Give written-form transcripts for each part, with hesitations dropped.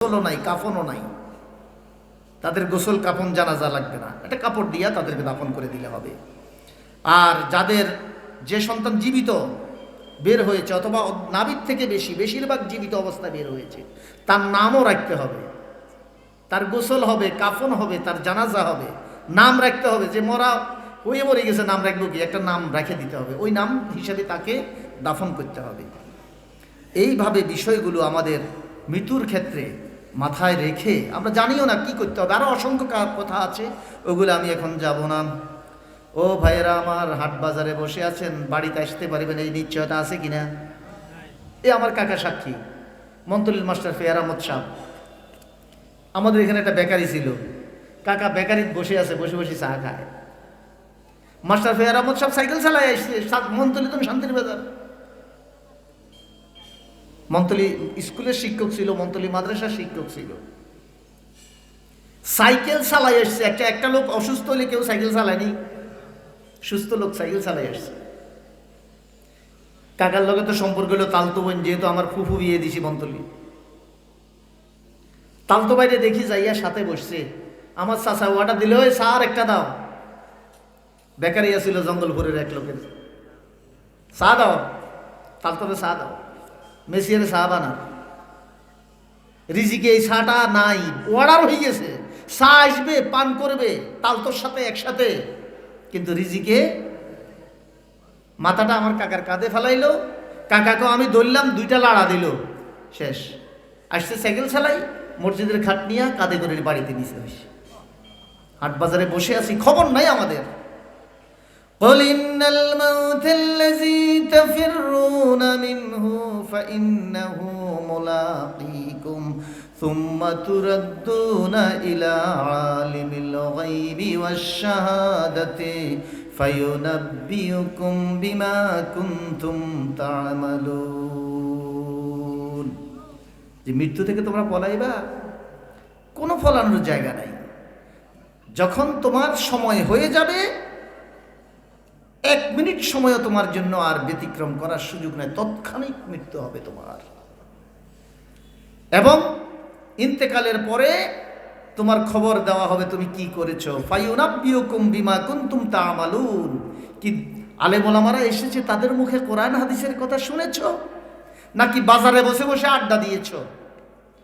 গোসলও নাই, কাফনও নাই। তাদের গোসল কাফন জানাজা লাগবে না, একটা কাপড় দিয়া তাদেরকে দাফন করে দিলে হবে। আর যাদের যে সন্তান জীবিত বের হয়েছে অথবা নাভির থেকে বেশিরভাগ জীবিত অবস্থায় বের হয়েছে, তার নামও রাখতে হবে, তার গোসল হবে, কাফন হবে, তার জানাজা হবে, নাম রাখতে হবে। যে হয়ে মরে গেছে, নাম রাখবো কি, একটা নাম রেখে দিতে হবে, ওই নাম হিসাবে তাকে দাফন করতে হবে। এইভাবে বিষয়গুলো আমাদের মৃত্যুর ক্ষেত্রে মাথায় রেখে আমরা জানিও না কি করতে হবে। আরও অসংখ্য কথা আছে, ওগুলো আমি এখন যাব না। ও ভাইয়েরা আমার, হাট বাজারে বসে আছেন, বাড়িতে আসতে পারবেন এই নিশ্চয়তা আছে কিনা? এ আমার কাকা সাক্ষী, মন্তলিল মাস্টার ফেয়ার আহমদ সাহেব। আমাদের এখানে একটা বেকারি ছিল, কাকা বেকারিতে বসে আছে, বসে বসে চা খায়। মাস্টার ফেয়ার আহমদ সাহেব সাইকেল চালায় আসছে মন্তলি, তুমি শান্তির বাজার। মন্তলি স্কুলের শিক্ষক ছিল, মন্তলি মাদ্রাসার শিক্ষক ছিল, সাইকেল চালাই আসছে। একটা লোক অসুস্থ হলে কেউ সাইকেল চালায়নি, সুস্থ লোক সাইকেল চালাই আসছে। কাকার লগে তো সম্পর্ক হলো তালতো বোন, যেহেতু আমার ফুফু বিয়ে দিছি মন্তলি। তালতো বাইরে দেখি যাইয়া সাথে বসছে, আমার চাচা ওয়াটা দিলে, ওই সার একটা দাও। বেকারিয়া ছিল জঙ্গলপুরের এক লোকের, চা দাও, তালতোরে চা দাও, মেসিয়ারে চা বানা। রিজিকে এই চাটা নাই, অর্ডার হয়ে গেছে, চা আসবে, পান করবে তালতোর সাথে একসাথে, কিন্তু রিজিকে মাথাটা আমার কাকার কাঁধে ফেলাইলো, কাকাকে আমি ধরলাম, দুইটা লাড়া দিল, শেষ। আসছে সাইকেল চালাই, মসজিদের খাট নিয়ে কাঁধে করে বাড়িতে নিচে বসে হাট বাজারে বসে আছি, খবর নাই আমাদের। قل إن الموت الذي تفرون منه فإنه ملاقيكم ثم تردون إلى عالم الغيب والشهادة فينبئكم بما كنتم تعملون। যে মৃত্যু থেকে তোমরা পলাইবা, কোনো ফলানোর জায়গা নাই। যখন তোমার সময় হয়ে যাবে, 1 মিনিট সময়ও তোমার জন্য আর ব্যতিক্রম করার সুযোগ নেই, তৎক্ষণিক মৃত্যু হবে তোমার। এবং ইন্তেকালের পরে তোমার খবর দেওয়া হবে তুমি কি করেছো। ফায়ুনাব্বিউকুম বিমা কুনতুম তা'মালুন। কি আলেম ওলামারা এসেছে, তাদের মুখে কোরআন হাদিসের কথা শুনেছো, নাকি বাজারে বসে বসে আড্ডা দিয়েছো?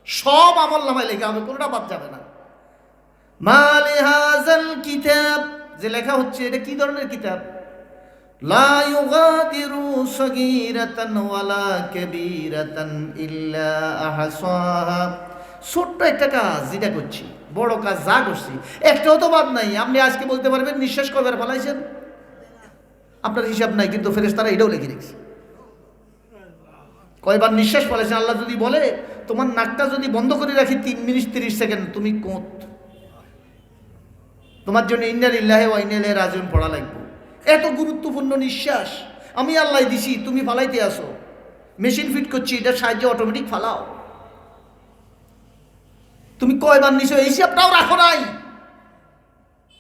সব আমল নামায় লেখা হবে, কোনটা বাদ যাবে না। মা লিহাযাল কিতাব, যে লেখা হচ্ছে এটা কি ধরনের কিতাব? লা ইউগাদিরু সগীরাতান ওয়ালা কাবীরাতান ইল্লা আহসাহা। ছোট্ট একটা কাজ যেটা করছি, বড় কাজ যা করছি, একটাও তো বাদ নাই। আপনি আজকে বলতে পারবেন নিঃশ্বাস কয়বার ফেলাইছেন? আপনার হিসাব নাই, কিন্তু ফেরেশতারা এটাও লিখে রেখেছে কয়বার নিঃশ্বাস ফেলাইছেন। আল্লাহ যদি বলে তোমার নাকটা যদি বন্ধ করে রাখি 3 মিনিট 30 সেকেন্ড, তুমি কোত, তোমার জন্য ইন্না লিল্লাহি ওয়া ইন্না ইলাইহি রাজিউন পড়া লাগবে। এত গুরুত্বপূর্ণ নিঃশ্বাস আমি আল্লাহ দিছি, তুমি ফালাইতে আসো। মেশিন ফিট করছি, এটার সাহায্যে অটোমেটিক ফালাও। তুমি কয়বার নিছো এই হিসাবটাও রাখো নাই।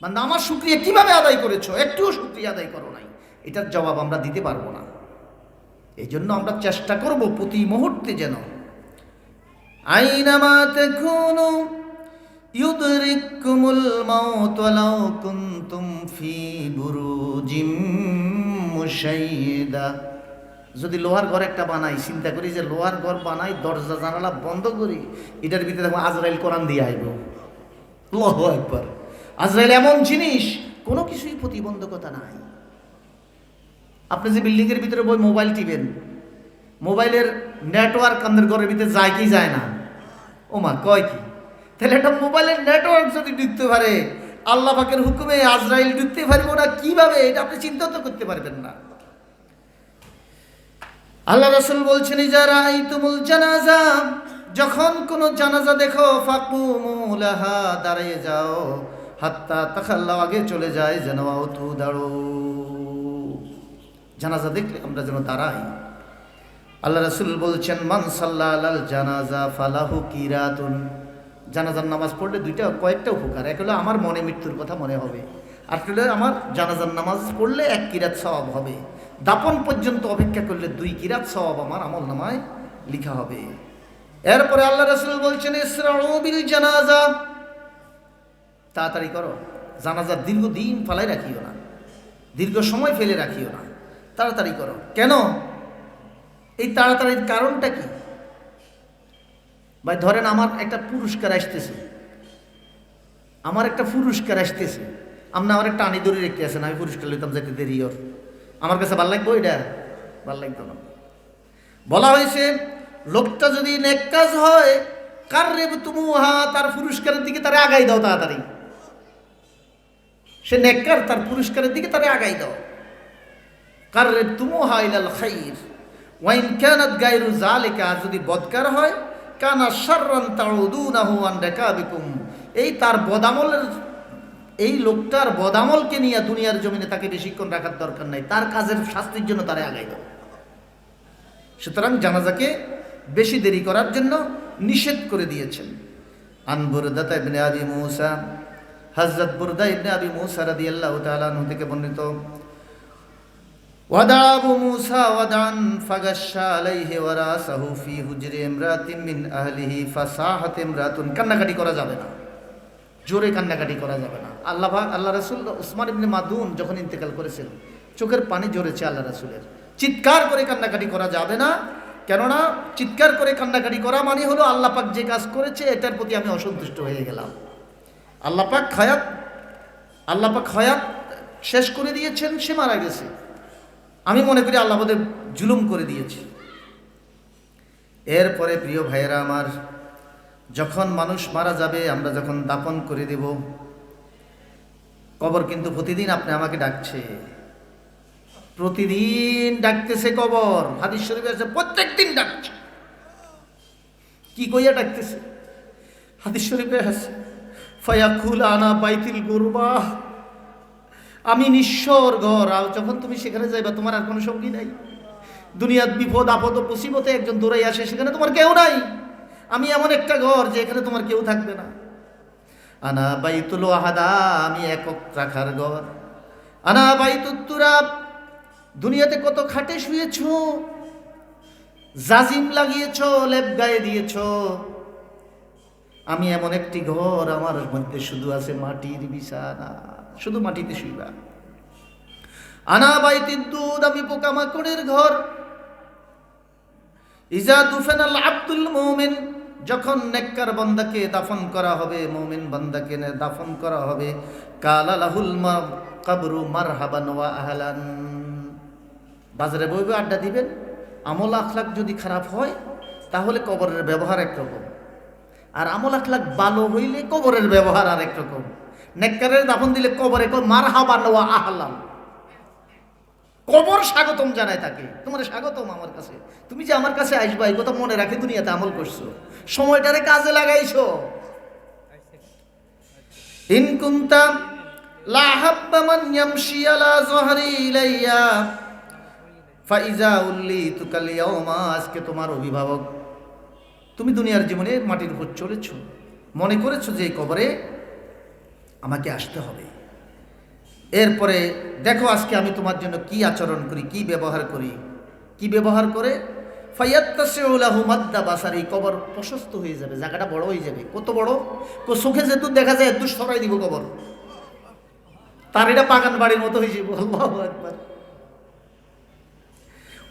মানে আমার শুকরিয়া কিভাবে আদায় করেছো, একটুও শুকরিয়া আদায় করো নাই, এটার জবাব আমরা দিতে পারবো না। এই জন্য আমরা চেষ্টা করব প্রতি মুহূর্তে যেন আইনামা তাকুনু ইউদরিকুমুল মাউত ওয়ালাউ কুনতুম ফি বুরুজিম মুশাইয়্যিদা। যদি লোহার ঘর একটা বানাই, চিন্তা করি যে লোহার ঘর বানাই, দরজা জানালা বন্ধ করি, এটার ভিতরে দেখো আজরাইল কোরআন দিয়ে আইব। আল্লাহু আকবার। আজরাইল এমন জিনিস, কোনো কিছুই প্রতিবন্ধকতা নাই। আপনি যে বিল্ডিংয়ের ভিতরে বই মোবাইল টিপেন, মোবাইলের নেটওয়ার্ক আমাদের ঘরের ভিতরে যায় কি যায় না? ও মা, কয় কি? তাহলে একটা মোবাইলের নেটওয়ার্ক যদি ঢুকতে পারে, আল্লাহ পাকের হুকুমে আজরাইল ঢুকতে পারবো না কিভাবে? এটা আপনি চিন্তা তো করতে পারবেন না। আল্লাহ রাসূল বলছেন, যারা আইতুমুল জানাজা, যখন কোন জানাজা দেখো, ফাকুমু লাহা, দাঁড়িয়ে যাও, হাত্তা তাখাল্লাও, আগে চলে যায় যেন, আউতু, দাঁড়ো। জানাজা দেখলে আমরা যেন দাঁড়াই। আল্লাহ রাসূল বলছেন, মান সাল্লা আলাল জানাজা ফালাহু কিরাতুন। জানাজার নামাজ পড়লে কয়েকটা উপকার। এক হলো আমার মনে মৃত্যুর কথা মনে হবে, আর হলো আমার জানাজার নামাজ পড়লে 1 কিরাত সওয়াব হবে। দাপন পর্যন্ত অপেক্ষা করলে 2 কিরাত সওয়াব আমার আমল নামায় লিখা হবে। এরপরে আল্লাহ রাসূল বলছেন ইসরাউ বিল জানাজা, তাড়াতাড়ি করো, জানাজার দীর্ঘদিন ফেলাই রাখিও না, দীর্ঘ সময় ফেলে রাখিও না, তাড়াতাড়ি করো। কেন? এই তাড়াতাড়ির কারণটা কি? ভাই ধরেন আমার একটা পুরস্কার আসতেছে, আমার একটা আনি দড়ি রেখে আছেন, আমি পুরস্কার লইতাম যাইতে দেরি ওর, আমার কাছে ভাল লাগবে? এটা ভাল লাগতো না। বলা হয়েছে লোকটা যদি নেক কাজ হয়, কাররেব তুমুহা, তার পুরস্কারের দিকে তারা আগাই দাও, তাড়াতাড়ি। সে নেককার, তার পুরস্কারের দিকে তারা আগাই দাও। কাররেব তুমুহা ইলাল খাইর ওয়াইন কানাত গায়রু যালিকা, যদি বদকার হয়, কানা শাররান তাউদুনাহু আন রাকাবিকুম, এই তার বদামলের, এই লোকটার বদামলকে নিয়ে দুনিয়ার জমিনে তাকে বেশিক্ষণ রাখার দরকার নাই, তার কাজের শাস্তির জন্য তারা আগাই দাও। সুতরাং জানাজাকে বেশি দেরি করার জন্য নিষেধ করে দিয়েছেন। আন বুরদা ইবনে আবি মূসা, হযরত বুরদা ইবনে আবি মূসা রাদিয়াল্লাহু তাআলা আনহু থেকে বর্ণিত, ওয়াদা আবু মূসা ওয়াদান ফাগাশশা আলাইহি ওয়া রাসাহু ফি হুজরি ইমরাতিন মিন আহলিহি ফাসাহাত ইমরাতুন, কান্নাকাটি করা যাবে না, জোরে কান্নাকাটি করা যাবে না। আল্লাহ রাসূল উসমান ইবনে মাদুন যখন ইন্তেকাল করেছিলেন, চোখের পানি ঝরেছে আল্লাহ রাসূলের। চিৎকার করে কান্নাকাটি করা যাবে না, কেননা চিৎকার করে কান্নাকাটি করা মানে হলো আল্লাহ পাক যে কাজ করেছে এটার প্রতি আমি অসন্তুষ্ট হয়ে গেলাম। আল্লাহ পাক হায়াত শেষ করে দিয়েছেন, সে মারা গেছে, আমি মনে করি আল্লাহ আমাদের জুলুম করে দিয়েছে। এরপরে প্রিয় ভাইয়েরা আমার, যখন মানুষ মারা যাবে, আমরা যখন দাফন করে দেব, কবর কিন্তু প্রতিদিন আপনি আমাকে ডাকছে, প্রতিদিন ডাকতেছে কবর। হাদিস শরীফে আছে প্রত্যেক দিন ডাকছে। কি কইয়া ডাকতেছে? হাদিস শরীফে আছে ফায়াকুল আনা বাইতুল গুরবা, আমি নিঃস্বর ঘর। আর যখন তুমি সেখানে যাইবা, তোমার আর কোনো সঙ্গী নাই, দুনিয়ার বিপদ আপদ মুসিবতে একজন দৌড়াই আসে, সেখানে তোমার কেউ নাই, আমি এমন একটা ঘর যে এখানে তোমার কেউ থাকবে না। আনা বাইতুল ওয়াহাদা, আমি একক রাখার ঘর। আনা বাইতুত তুরাব, দুনিয়াতে কত খাটে শুয়েছ, জাজিম লাগিয়েছ, লেপ গায়ে দিয়েছ, আমি এমন একটি ঘর, আমার মধ্যে শুধু আছে মাটির বিছানা, শুধু মাটিতে শুইবা। আনা বাইতিদ দুদ, আমি পোকামাকড়ের ঘর। ইজা দুফানাল আব্দুল মুমিন, যখন নেককার বান্দাকে দাফন করা হবে, মুমিন বান্দাকে দাফন করা হবে, কালা লাহুল কবরু মারহাবান ওয়া আহলান, বাজারে বইবে আড্ডা দিবেন। আমল আখলাক যদি খারাপ হয় তাহলে কবরের ব্যবহার একরকম, আর আমল আখলাক ভালো হইলে কবরের ব্যবহার আর একরকম। নেককারের দাফন দিলে কবরে মারহাবান ওয়া আহলান, কবর স্বাগতম জানায় তাকে, তোমার স্বাগতম আমার কাছে, তুমি যে আমার কাছে আসবা এই কথা মনে রাখে দুনিয়াতে আমল করছো, সময়টারে কাজে লাগাইছো। ইন কুনতা লা হাব্বা মান ইয়ামশি আলা যহরি ইলাইয়া ফাইজা উল্লিতুকাল ইয়াওমা, আজকে তোমার অভিভাবক, তুমি দুনিয়ার জীবনে মাটির উপর চলেছ, মনে করেছো যে কবরে আমাকে আসতে হবে। এরপরে দেখো আজকে আমি তোমার জন্য কি আচরণ করি, কি ব্যবহার করে ফায়াত্তাসিউ লাহু মাদ্দা বাসারি, কবর প্রশস্ত হয়ে যাবে, জায়গাটা বড় হয়ে যাবে। কত বড়? চোখে যেহেতু দেখা যায় এত সরাই দিব কবর, তার এটা বাগান বাড়ির মতো হয়ে যাবে। আল্লাহু আকবার।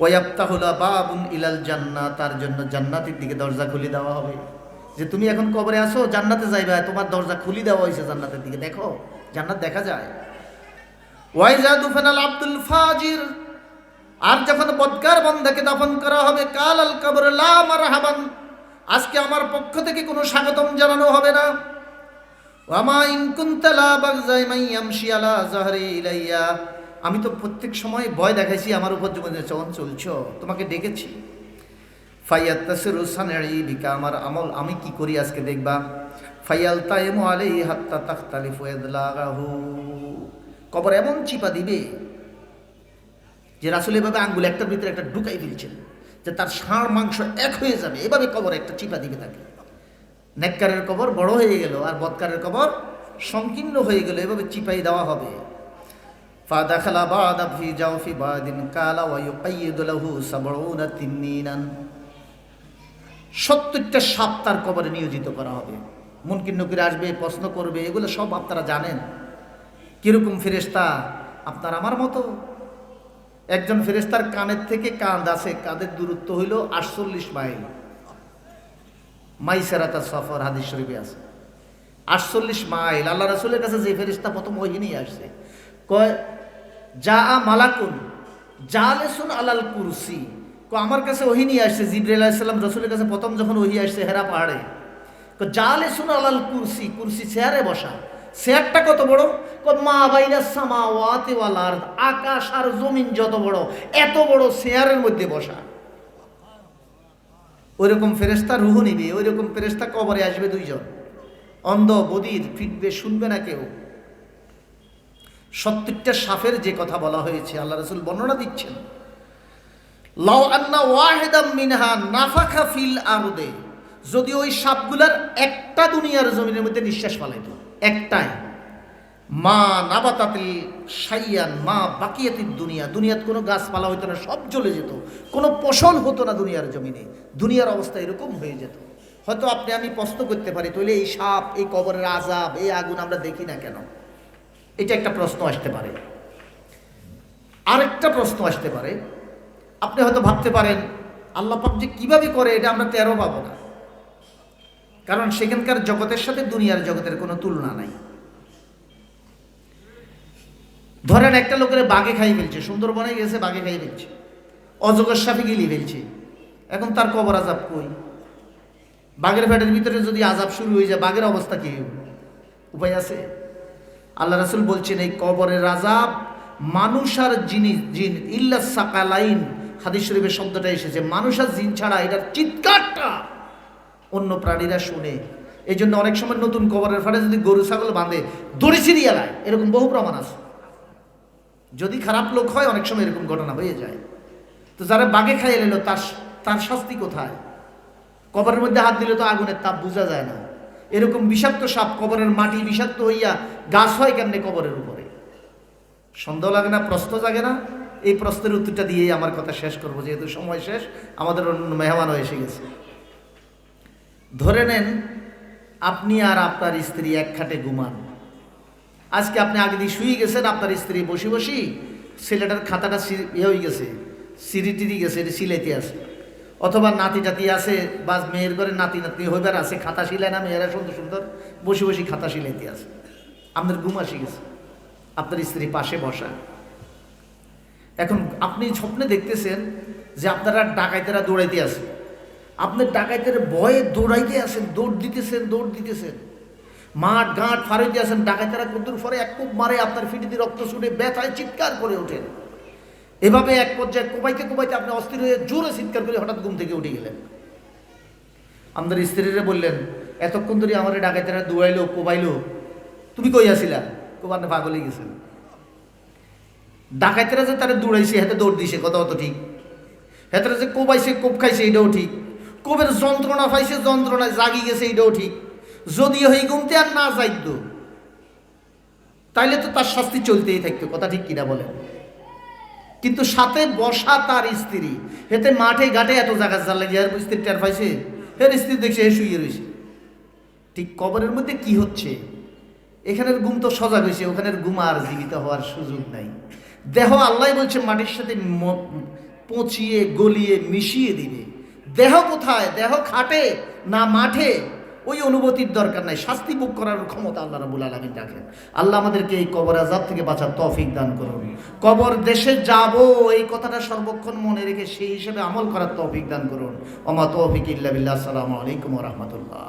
ওয়ায়াফতাহু লা বাবুন ইলাল জান্নাহ, তার জন্য জান্নাতের দিকে দরজা খুলে দেওয়া হবে, যে তুমি এখন কবরে আসো, জান্নাতে যাইবা, তোমার দরজা খুলে দেওয়া হয়েছে জান্নাতের দিকে, দেখো জান্নাত দেখা যায়। ওয়াইজা দুফানাল আব্দুল ফাজির, আর যখন বদকার বান্দাকে দাফন করা হবে, কালাল কবর লা মারহাবান, আজকে আমার পক্ষ থেকে কোনো স্বাগতম জানানো হবে না। ওয়ামা ইন কুনতা লা বাগজাই মাইয়ামশি আলা যাহরি ইলাইয়া, আমি তো প্রত্যেক সময় ভয় দেখাইছি আমার উপর যখন চলছো, তোমাকে ডেকেছি। ফায়াত্তাসিরু সানঈ বিকা, আমার আমল আমি কি করি আজকে দেখবা। ফায়ালতাইমু আলাইহি হাত্তা তাখতালিফু ইদলাগাহু, কবর এমন চিপা দিবে যে রাসূল এভাবে আঙ্গুল একটার ভিতরে একটা ঢুকাই ফেলছেন, যে তার ষাঁড় মাংস এক হয়ে যাবে, এভাবে কবর একটা চিপা দিবে তাকে। নেককারের কবর বড় হয়ে গেল আর বদকারের কবর সংকীর্ণ হয়ে গেল, এভাবে চিপাই দেওয়া হবে। ফাদাখালা বাদা ফি জাওফি বাদিন কালা ওয়া ইউকাইয়িদু লাহু 70 তিন্নিনান, 70টা সাপ তার কবরে নিয়োজিত করা হবে। মুনকির নকির আসবে, প্রশ্ন করবে, এগুলো সব আপনারা জানেন। কিরকম ফেরেশতা? আপনার আমার মতো। একজন ফেরেশতার কানের থেকে কাঁধ আছে, কাঁধের দূরত্ব হইল 48 মাইল। মাইসেরাতা সফর হাদিস শরীফে আছে 48 মাইল। আল্লাহ রাসূলের কাছে যে ফেরেশতা প্রথম ওহী নিয়ে আসছে, কয় যা মালাকুন জালেসুন আলাল কুরসি, আমার কাছে ওহী নিয়ে আসছে জিবরাইল আলাইহিস সালাম রাসূলের কাছে প্রথম যখন ওহী আসছে হেরা পাহাড়ে, জালেসুন আলাল কুরসি, কুরসি চেয়ারে বসা। চেয়ারটা কত বড়? মা বাইনাস সামাওয়াতি ওয়াল আরদ, আকাশ আর জমিন যত বড়, এত বড় চেয়ারের মধ্যে বসা। ওইরকম ফেরেশতা রূহ নিবে, ওইরকম ফেরেশতা কবরে আসবে দুইজন, অন্ধ বদির, ফিরবে, শুনবে না কেউ। 70টা সাপের যে কথা বলা হয়েছে আল্লাহ রাসূল বর্ণনা দিচ্ছেন, লাউ আন্না ওয়াহিদাম মিনহা নাফাখা ফিল আরদে, যদি ওই সাপগুলার একটা দুনিয়ার জমিনের মধ্যে নিঃশ্বাস ফেলাইতো, একটাই, মা নাবাতাতিল শাইয়ান মা বাকিয়াতিদ দুনিয়া, দুনিয়াত কোনো গাছপালা হইতো না, সব জ্বলে যেত, কোনো ফসল হতো না দুনিয়ার জমিনে। দুনিয়ার অবস্থা এরকম হয়ে যেত। হয়তো আপনি আমি প্রশ্ন করতে পারি, তাহলে এই সাপ, এই কবরের আযাব, এই আগুন আমরা দেখি না কেন? এটা একটা প্রশ্ন আসতে পারে। আরেকটা প্রশ্ন আসতে পারে, আপনি হয়তো ভাবতে পারেন আল্লাহ পাক যে কিভাবে করে এটা আমরা টেরও পাবো না, কারণ সেখানকার জগতের সাথে দুনিয়ার জগতের কোনো তুলনা নাই। ধরেন একটা লোকের বাঘে খাই ফেলছে, সুন্দরবনে গেছে বাঘে খাই ফেলছে, অজগর সাপে গিলি ফেলছে, এখন তার কবর আযাব কই? বাঘের পেটের ভিতরে যদি আযাব শুরু হয়ে যায়, বাঘের অবস্থা কি? উপায় আছে? আল্লাহ রাসূল বলছেন এই কবরের আযাব মানুষ আর জিন ইল্লা সাকালাইন, হাদিস শরীফে শব্দটা এসেছে, মানুষ আর জিন ছাড়া এটার চিৎকারটা অন্য প্রাণীরা শুনে। এই জন্য অনেক সময় নতুন কবরের ফাটে যদি গরু ছাগল বাঁধে দড়ি ছিঁড়িয়ে লায়, এরকম বহু প্রমাণ আছে। যদি খারাপ লোক হয় অনেক সময় এরকম ঘটনা হয়ে যায়। তো যারা বাঘে খাইয়ে নিল তার শাস্তি কোথায়? কবরের মধ্যে হাত দিলে তো আগুনের তাপ বোঝা যায় না। এরকম বিষাক্ত সাপ, কবরের মাটি বিষাক্ত হইয়া গাছ হয় কেমনে কবরের উপরে? সন্দেহ লাগে না? প্রশ্ন জাগে না? এই প্রশ্নের উত্তরটা দিয়েই আমার কথা শেষ করবো, যেহেতু সময় শেষ, আমাদের অন্য মেহমানও এসে গেছে। ধরে নেন আপনি আর আপনার স্ত্রী এক খাটে ঘুমান। আজকে আপনি আগে দিয়ে শুয়ে গেছেন, আপনার স্ত্রী বসে বসি ছেলেটার খাতাটা হয়ে গেছে, সিঁড়ি টিড়ি গেছে, এটা সিলাইতে আছে, অথবা নাতি টাতি আছে বা মেয়ের ঘরে নাতি নাতনি হইবার আছে, খাতা সিলায় না মেয়েরা সুন্দর সুন্দর বসে বসে খাতা সিলাইতে আছে, আপনার ঘুম আসি গেছে, আপনার স্ত্রী পাশে বসা। এখন আপনি স্বপ্নে দেখতেছেন যে আপনারা ডাকাইতেরা দৌড়াইতে আছে, আপনার ডাকাইতের ভয়ে দৌড়াইতে আছেন, দৌড় দিতেছেন, মাঠ ঘাট ফাড়াইতে আছেন, ডাকাইতেরা কদ্দুর ফরে এক কূপ মারে, আপনার ফিটিতে রক্ত ছুটে ব্যথায় চিৎকার করে ওঠেন। এভাবে এক পর্যায়ে কোবাইতে আপনি অস্থির হয়ে জোরে চিৎকার করে হঠাৎ ঘুম থেকে উঠে গেলেন। আমাদের স্ত্রীরা বললেন, এতক্ষণ ধরে আমার ডাকাইতেরা দৌড়াইলো কোবাইলো, তুমি কই আসিলা? কোবানে পাগল হয়ে গেছেন। ডাকাইতেরা যে তারা দৌড়াইছে, হাতে দৌড় দিছে, কথা অত ঠিক। হেতারা যে কোবাইছে, কোপ খাইছে, এটাও ঠিক। কোবের যন্ত্রণা পাইছে, যন্ত্রণায় জাগি গেছে, এটাও ঠিক। যদিও এই ঘুমতে আর না যাইত তাইলে তো তার শাস্তি চলতেই থাকতো, কথা ঠিক কিনা বলেন? কিন্তু সাথে বসা তার স্ত্রী, হেতে মাঠে ঘাটে এত জায়গা লাগিয়ে আর স্ত্রী টের পাইছে, হের স্ত্রী দেখছে হে শুয়ে রয়েছে। ঠিক কবরের মধ্যে কি হচ্ছে? এখানের ঘুম তো সজাগ হয়েছে, ওখানের ঘুম আর জীবিত হওয়ার সুযোগ নাই। দেহ আল্লাহ বলছে মাটির সাথে পচিয়ে গলিয়ে মিশিয়ে দিবে। দেহ কোথায়? দেহ খাটে না মাঠে? ওই অনুভূতির দরকার নাই, শাস্তি ভোগ করার ক্ষমতা আল্লাহ রাব্বুল আলামিন রাখেন। আল্লাহ আমাদেরকে এই কবর আযাব থেকে বাঁচার তৌফিক দান করুন। কবর দেশে যাব এই কথাটা সর্বক্ষণ মনে রেখে সেই হিসেবে আমল করার তৌফিক দান করুন। ওমা তৌফিক ইল্লা বিল্লাহ। আসসালামু আলাইকুম ওয়া রাহমাতুল্লাহ।